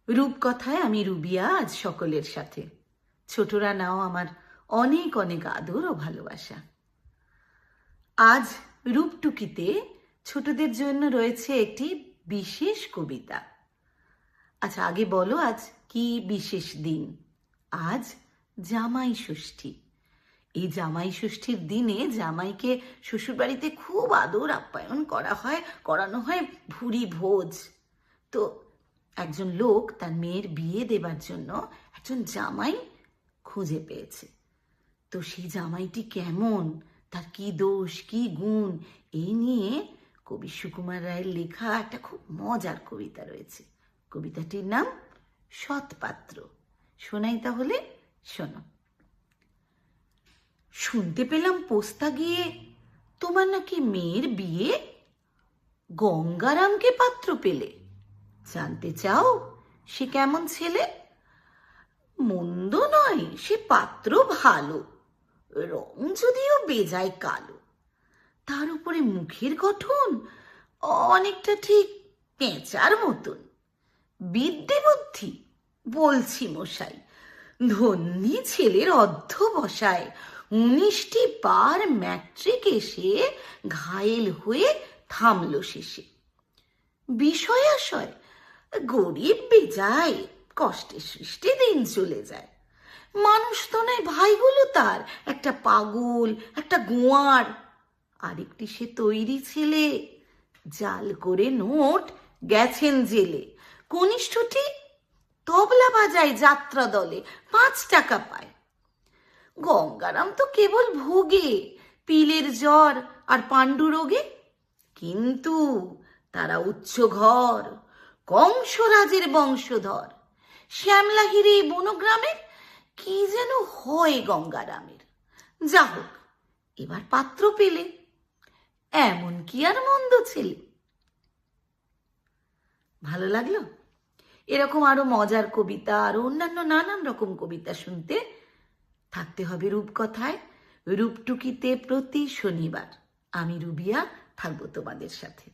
রূপকথায় আমি রুবিয়া আজ সকলের সাথে। ছোটরা নাও আমার অনেক অনেক আদর ও ভালোবাসা। আজ রূপটুকিতে ছোটদের জন্য রয়েছে একটি বিশেষ কবিতা। আচ্ছা, আগে বলো আজ কি বিশেষ দিন? আজ জামাই ষষ্ঠী। এই জামাই ষষ্ঠীর দিনে জামাইকে শ্বশুরবাড়িতে খুব আদর আপ্যায়ন করানো হয় ভুরি ভোজ। তো একজন লোক তার মেয়ের বিয়ে দেবার জন্য একজন জামাই খুঁজে পেয়েছে। তো সেই জামাইটি কেমন, তার কি দোষ কি গুণ, এই নিয়ে কবি সুকুমার রায়ের লেখা একটা খুব মজার কবিতা রয়েছে। কবিতাটির নাম সৎপাত্র। শোনাই তাহলে, শোনো। শুনতে পেলাম পোস্তা গিয়ে তোমার নাকি মেয়ের বিয়ে, গঙ্গারামকে পাত্র পেলে। জানতে চাও সে কেমন ছেলে? মন্দ নয় সে পাত্র ভালো, রং যদিও বেজায় কালো। তার উপরে মুখের গঠন অনেকটা ঠিক পেঁচার মতন। বিদ্যে বুদ্ধি বলছি মশাই, ধন্যী ছেলের অধ্যবসায় 19টি বার ম্যাট্রিক এসে ঘায়েল হয়ে থামলো শেষে। বিষয় আশয় গরিব বেজায়, কষ্টে সৃষ্টে দিন চলে যায়। মানুষ তো নয় ভাইগুলো তার, একটা পাগল একটা গোয়ার। আরেকটি সে তৈরি ছেলে, জাল করে নোট গেছেন জেলে। কনিষ্ঠটি তবলা বাজায় যাত্রা দলে, 5 টাকা পায়। গঙ্গারাম তো কেবল ভোগে পিলের জ্বর আর পাণ্ডুরোগে। কিন্তু তারা উচ্চ ঘর, কংসরাজের বংশধর। শ্যামলাহিরি বনগ্রামের কি যেন হয় গঙ্গারামের। যা হোক, এবার পাত্র পেলে, এমন কি আর মন্দ ছেলে। ভালো লাগলো? এরকম আরো মজার কবিতা আর অন্যান্য নানান রকম কবিতা শুনতে থাকতে হবে রূপকথায়, রূপটুকিতে প্রতি শনিবার। আমি রুবিয়া থাকবো তোমাদের সাথে।